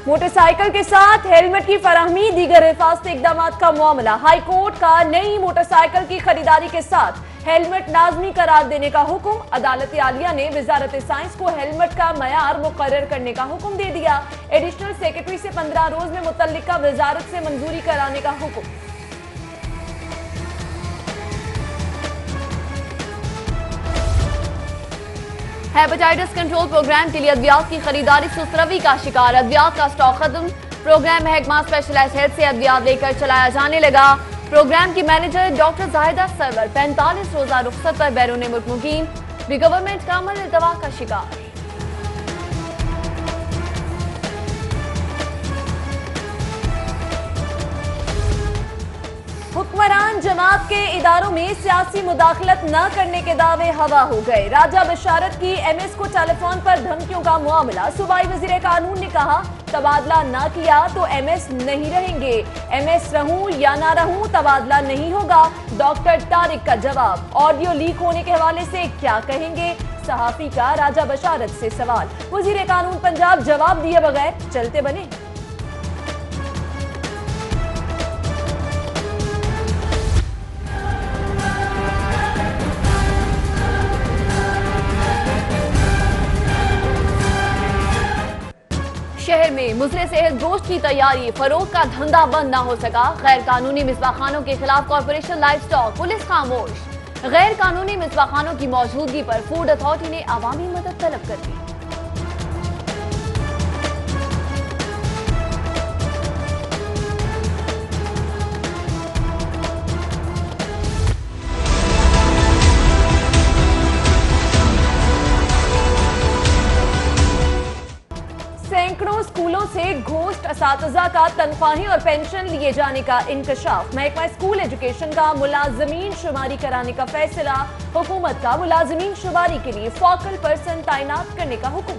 Motorcycle के साथ helmet की फराहमी, दीगर हिफाजती इकदाम का मामला। हाई कोर्ट का नई मोटरसाइकिल की खरीदारी के साथ हेलमेट लाजमी करार देने का हुक्म। अदालत आलिया ने वजारत साइंस को हेलमेट का मयार मुकर्रर करने का हुक्म दे दिया। एडिशनल सेक्रेटरी से 15 रोज में मुतल्लिका वजारत से मंजूरी कराने का हुक्म। हेपेटाइटिस कंट्रोल प्रोग्राम के लिए अद्वियात की खरीदारी सुस्तरवी का शिकार। अद्वियात का स्टॉक खत्म। प्रोग्राम महकमा स्पेशलाइज्ड हेल्थ से अद्वियात लेकर चलाया जाने लगा। प्रोग्राम की मैनेजर डॉक्टर जाहिदा सरवर 45 रोजा रुखसत पर बैरून मुल्क मुकीम, भी गवर्नमेंट का अमल दवा का शिकार। हुक्मरान जमात के इदारों में सियासी मुदाखलत न करने के दावे हवा हो गए। राजा बशारत की एमएस को टेलीफोन पर धमकियों का मामला। सूबाई वजीर कानून ने कहा, तबादला न किया तो एमएस नहीं रहेंगे, एमएस रहूं या ना रहूं तबादला नहीं होगा। डॉक्टर तारिक का जवाब। ऑडियो लीक होने के हवाले से क्या कहेंगे, सहाफी का राजा बशारत से सवाल। वजीर कानून पंजाब जवाब दिए बगैर चलते बने। शहर में मुजरे सेहत गोश्त की तैयारी, फरोख्त का धंधा बंद न हो सका। गैर कानूनी मिसबाखानों के खिलाफ कॉर्पोरेशन लाइव स्टॉक, पुलिस खामोश। गैर कानूनी मिसबाखानों की मौजूदगी पर फूड अथॉरिटी ने अवामी मदद तलब कर दी। सैकड़ों स्कूलों से घोस्ट असातिज़ा का तनख्वाहें और पेंशन लिए जाने का इंकशाफ। महकमा स्कूल एजुकेशन का मुलाजमीन शुमारी कराने का फैसला। हुकूमत का मुलाजमीन शुमारी के लिए फोकल पर्सन तैनात करने का हुक्म।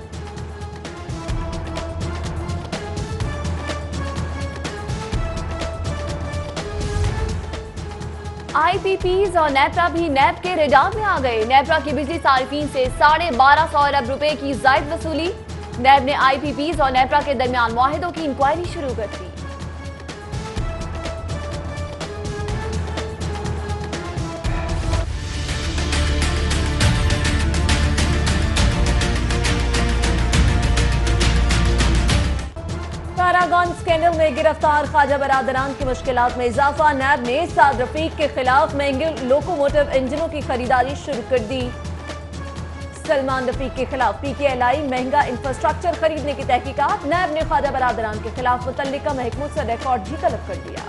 IPPs और नेपरा भी नैब के रेडार में आ गए। नेपरा की बिजली सारिफीन से 1250 अरब रुपए की जायद वसूली। नैब ने IPPs और नेपरा के दरमियान मुआहिदों की इंक्वायरी शुरू कर दी। पैरागॉन स्कैंडल में गिरफ्तार ख्वाजा बरादरान की मुश्किलात में इजाफा। नैब ने साद रफीक के खिलाफ महंगे लोकोमोटिव इंजनों की खरीदारी शुरू कर दी। सलमान रफीक के खिलाफ PKLI महंगा इंफ्रास्ट्रक्चर खरीदने की तहकीकात। नैब ने ख्वाजा बरादरान के खिलाफ मुतल्लिका महकमों से रिकॉर्ड भी तलब कर दिया।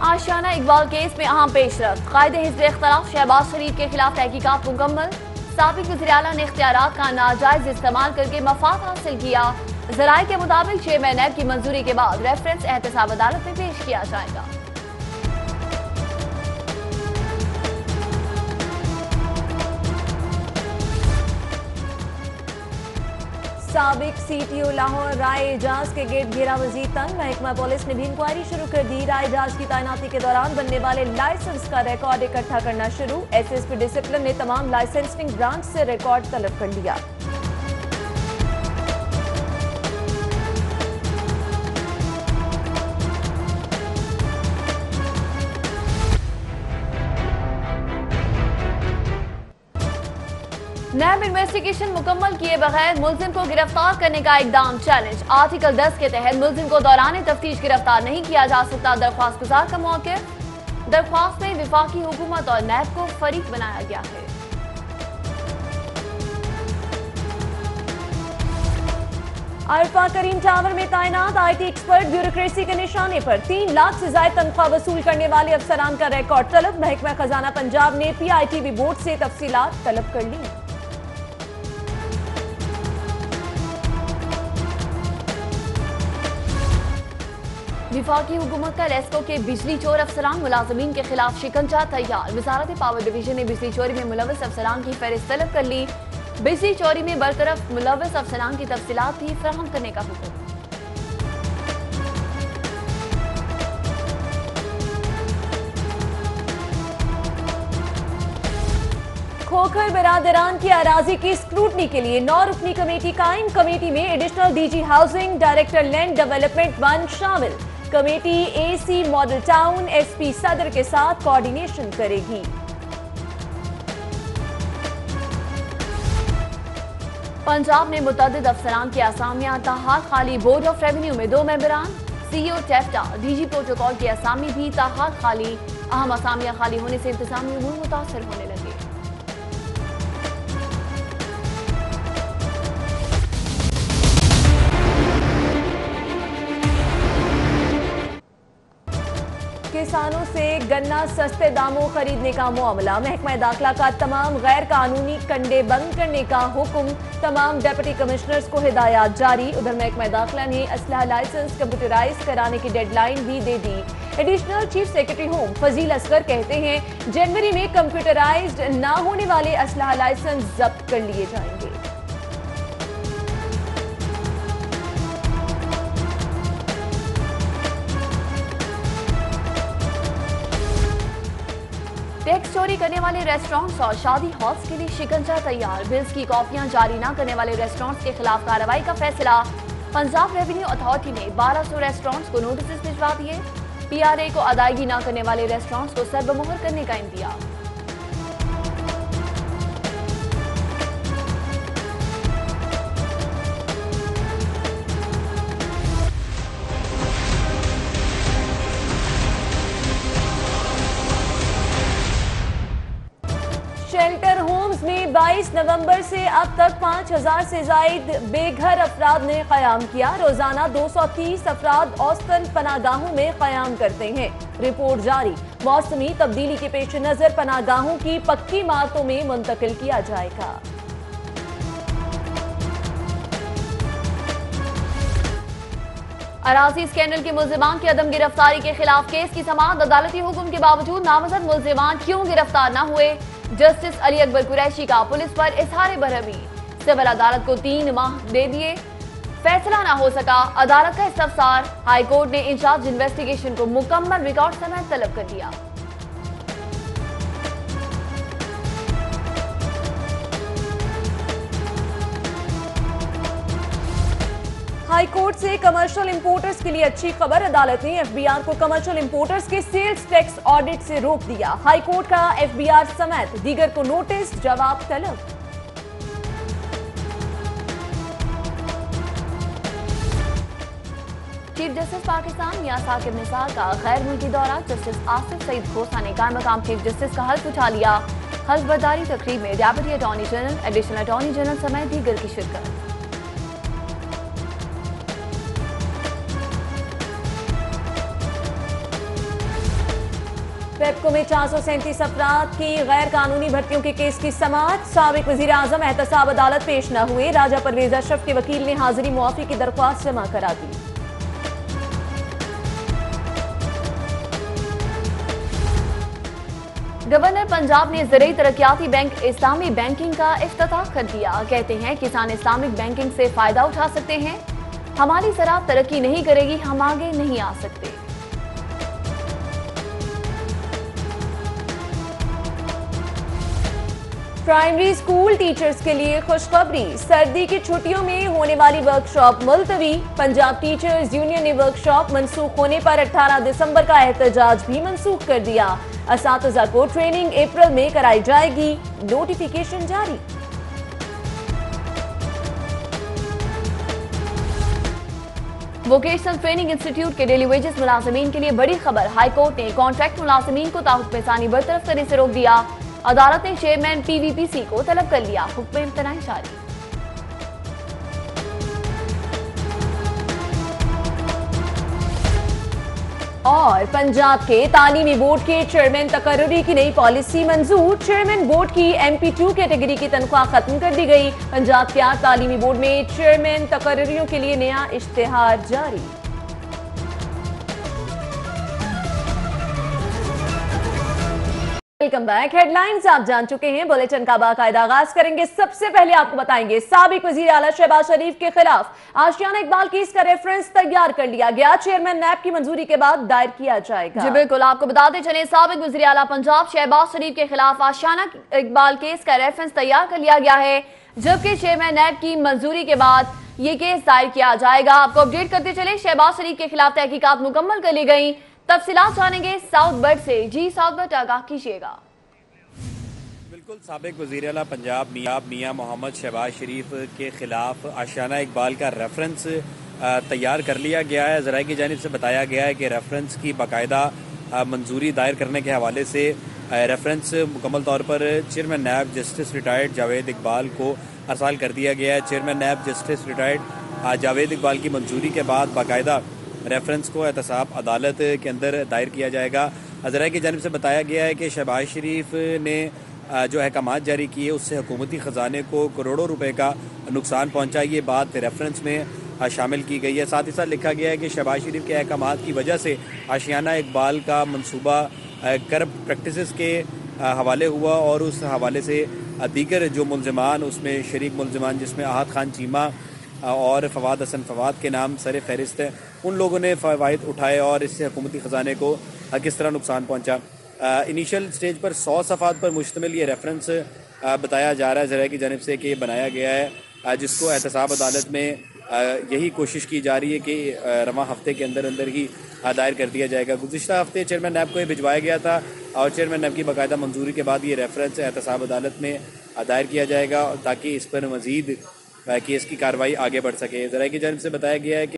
आशियाना इकबाल केस में अहम पेशरफ। कायदे हिज़्ब इख्तिलाफ शहबाज शरीफ के खिलाफ तहकीकात मुकम्मल। साबिक वज़ीर आला ने इख्तियारात का नाजायज इस्तेमाल करके मफाद हासिल किया। ज़राए के मुताबिक चेयरमैन नैब की मंजूरी के बाद रेफरेंस एहतसाब अदालत में पेश किया जाएगा। साबिक CTO लाहौर राय एजाज के गेट घेरा मजीद तंग। महकमा पुलिस ने भी इंक्वायरी शुरू कर दी। राय एजाज की तैनाती के दौरान बनने वाले लाइसेंस का रिकॉर्ड इकट्ठा करना शुरू। SSP डिसिप्लिन ने तमाम लाइसेंसिंग ब्रांच से रिकॉर्ड तलब कर लिया। नैब इन्वेस्टिगेशन मुकम्मल किए बगैर मुलजिम को गिरफ्तार करने का इकदाम चैलेंज। आर्टिकल 10 के तहत मुलजिम को दौरान तफ्तीश गिरफ्तार नहीं किया जा सकता। दरख्वास्त गुजार का मौक़िफ़। दरख्वास्त में विफाकी हुकूमत और नैब को फरीक बनाया गया है। अरफा करीम टावर में तैनात IT एक्सपर्ट ब्यूरोक्रेसी के निशाने पर। 3 लाख से ज्यादा तनख्वाह वसूल करने वाले अफसरान का रिकॉर्ड तलब। महकमा खजाना पंजाब ने PITB बोर्ड से तफसीलात तलब कर ली। विफाकी हुकूमत का लेस्को के बिजली चोर अफसरान मुलाजमीन के खिलाफ शिकंजा तैयार। वजारत पावर डिवीजन ने बिजली चोरी में मुलव्वस अफसरान की फहरिस्त तलब कर ली। बिजली चोरी में बरतरफ मुलव्वस अफसरान की तफसीलात भी फराहम करने का हुक्म। खोखर बिरादरान की अराजी की स्क्रूटनी के लिए 9 रुकनी कमेटी कायम। कमेटी में additional DG housing, director land development 1 शामिल। Committee AC model town SP सदर के साथ कोऑर्डिनेशन करेगी। पंजाब में मुतअद्दिद अफसरान की असामियां ताहाल खाली। बोर्ड ऑफ रेवेन्यू में 2 मेंबरान, सीईओ टेफ्टा, डीजी प्रोटोकॉल की असामी भी ताहाल खाली। अहम असामियां खाली होने से इंतजामी उमूर मुतासर होने लगे। किसानों से गन्ना सस्ते दामों खरीदने का मामला। महकमा दाखिला का तमाम गैर कानूनी कंडे बंद करने का हुक्म। तमाम डिप्टी कमिश्नर्स को हिदायत जारी। उधर महकमा दाखिला ने असलहा लाइसेंस कंप्यूटराइज कराने की डेडलाइन भी दे दी। Additional chief secretary home Fazil Asgar कहते हैं जनवरी में कंप्यूटराइज्ड ना होने वाले असलहा लाइसेंस जब्त कर लिए जाएंगे। टैक्स चोरी करने वाले रेस्टोरेंट्स और शादी हॉल्स के लिए शिकंजा तैयार। बिल्स की कॉपियां जारी न करने वाले रेस्टोरेंट्स के खिलाफ कार्रवाई का फैसला। पंजाब रेवेन्यू अथॉरिटी ने 1200 रेस्टोरेंट्स को नोटिस भिजवा दिए। पीआरए को अदायगी न करने वाले रेस्टोरेंट्स को सरबमोहर करने का इंतजाम। शेल्टर होम्स में 22 नवंबर से अब तक 5000 से जायद बेघर अफराद ने कयाम किया। रोजाना 230 अफराद औसतन पनागाहों में कयाम करते हैं। रिपोर्ट जारी। मौसमी तब्दीली के पेश नजर पनागाहों की पक्की इमारतों में मुंतकिल किया जाएगा। अराजी स्कैंडल के मुल्जिमान की अदम गिरफ्तारी के खिलाफ केस की समाअत। अदालती हुक्म के बावजूद नामजद मुल्जिमान क्यों गिरफ्तार न हुए? जस्टिस अली अकबर कुरैशी का पुलिस पर इजहार बरहमी। सिविल अदालत को 3 माह दे दिए, फैसला न हो सका। अदालत का इस्तफसार। हाई कोर्ट ने इंचार्ज इन्वेस्टिगेशन को मुकम्मल रिकॉर्ड समेत तलब कर दिया। हाई कोर्ट से कमर्शियल इंपोर्टर्स के लिए अच्छी खबर। अदालत ने एफबीआर को कमर्शियल इंपोर्टर्स के सेल्स टैक्स ऑडिट से रोक दिया। हाई कोर्ट का एफबीआर समेत दीगर को नोटिस, जवाब तलब। चीफ जस्टिस पाकिस्तान मियां साकिब निसार का गैर मुल्की दौरा। जस्टिस आसिफ सईद खोसा ने कायम मकाम चीफ जस्टिस का हल्फ उठा लिया। हल्फ बर्दारी तकरीब में deputy attorney general, additional attorney general समेत दीगर की शिरकत। पेप्को में 437 अफराद की गैर कानूनी भर्तियों के केस की समाअत। साबिक वजीर आजम एहतसाब अदालत पेश न हुए। राजा परवेज अशरफ के वकील ने हाजिरी मुआफी की दरख्वास्त जमा करा दी। गवर्नर पंजाब ने ज़राई तरक्याती बैंक इस्लामी बैंकिंग का इफ्तिताह कर दिया। कहते हैं किसान इस्लामिक बैंकिंग से फायदा उठा सकते हैं। हमारी ज़राअत तरक्की नहीं करेगी, हम आगे नहीं आ सकते। प्राइमरी स्कूल टीचर्स के लिए खुशखबरी। सर्दी की छुट्टियों में होने वाली वर्कशॉप मुलतवी। पंजाब टीचर्स यूनियन ने वर्कशॉप मनसूख होने पर 18 दिसंबर का एहतजाज भी मनसूख कर दिया। असातिज़ा को ट्रेनिंग अप्रैल में कराई जाएगी। नोटिफिकेशन जारी। वोकेशनल ट्रेनिंग इंस्टीट्यूट के डेली वेजेस मुलाजमीन के लिए बड़ी खबर। हाई कोर्ट ने कॉन्ट्रैक्ट मुलाजमीन को ताहुक्म सानी बरतरफ करने से रोक दिया। अदालत ने चेयरमैन पीवीपीसी को तलब कर लिया। हुक्म इम्तनाई जारी। और पंजाब के तालीमी बोर्ड के चेयरमैन तकर्रुरी की नई पॉलिसी मंजूर। चेयरमैन बोर्ड की MP2 कैटेगरी की तनख्वाह खत्म कर दी गई। पंजाब के तालीमी बोर्ड में चेयरमैन तकर्रुरियों के लिए नया इश्तेहार जारी। Welcome back. हेडलाइंस आप जान चुके हैं, बुलेटिन का बाकायदा आगाज करेंगे। सबसे पहले आपको बताएंगे साबिक वजीर आला शहबाज शरीफ के खिलाफ आशियाना इकबाल केस का रेफरेंस तैयार कर लिया गया, चेयरमैन नैब की मंजूरी के बाद दायर किया जाएगा। जी बिल्कुल, आपको बताते चले साबिक वजीर आला पंजाब शहबाज शरीफ के खिलाफ आशियाना इकबाल केस का रेफरेंस तैयार कर लिया गया है, जबकि चेयरमैन नैब की मंजूरी के बाद ये केस दायर किया जाएगा। आपको अपडेट करते चले, शहबाज शरीफ के खिलाफ तहकीकात मुकम्मल कर ली गई। तफसीलात जानेंगे साउथ बर्ड से। जी साउथ बर्ड, आगाह कीजिएगा। बिल्कुल, साबिक वज़ीर आला पंजाब मियां मोहम्मद शहबाज शरीफ के खिलाफ आशियाना इकबाल का रेफरेंस तैयार कर लिया गया है। ज़राए की जानिब से बताया गया है कि रेफरेंस की बाकायदा मंजूरी दायर करने के हवाले से रेफरेंस मुकम्मल तौर पर chairman NAB justice retired Javed Iqbal को अरसाल कर दिया गया है। Chairman NAB justice retired Javed Iqbal की मंजूरी के बाद बाकायदा रेफरेंस को एहतसाब अदालत के अंदर दायर किया जाएगा। ज़राए की जानिब से बताया गया है कि शहबाज शरीफ ने जो अहकामात जारी किए उससे हुकूमती ख़जाने को करोड़ों रुपए का नुकसान पहुंचा। ये बात रेफरेंस में शामिल की गई है। साथ ही साथ लिखा गया है कि शहबाज शरीफ के अहकामात की वजह से आशियाना इकबाल का मंसूबा करप्ट प्रैक्टिसेस के हवाले हुआ और उस हवाले से दीगर जो मुलजमान उसमें शरीक मुलजमान जिसमें आहत खान चीमा और फवाद हसन फवाद के नाम सर फहरिस्त है, उन लोगों ने फ़वाइद उठाए और इससे हुकूमती ख़जाने को किस तरह नुकसान पहुंचा। इनिशियल स्टेज पर 100 सफ़ात पर मुश्तमिल ये रेफरेंस बताया जा रहा है ज़राए की जानिब से कि बनाया गया है, जिसको एहतसाब अदालत में यही कोशिश की जा रही है कि रवां हफ्ते के अंदर अंदर ही दायर कर दिया जाएगा। गुज़िश्ता हफ्ते चेयरमैन नैब को ये भिजवाया गया था और चेयरमैन नैब की बाकायदा मंजूरी के बाद ये रेफरेंस एहतसाब अदालत में दायर किया जाएगा ताकि इस पर मज़ीद केस की कार्रवाई आगे बढ़ सके। ज़राए की जानिब से बताया गया है कि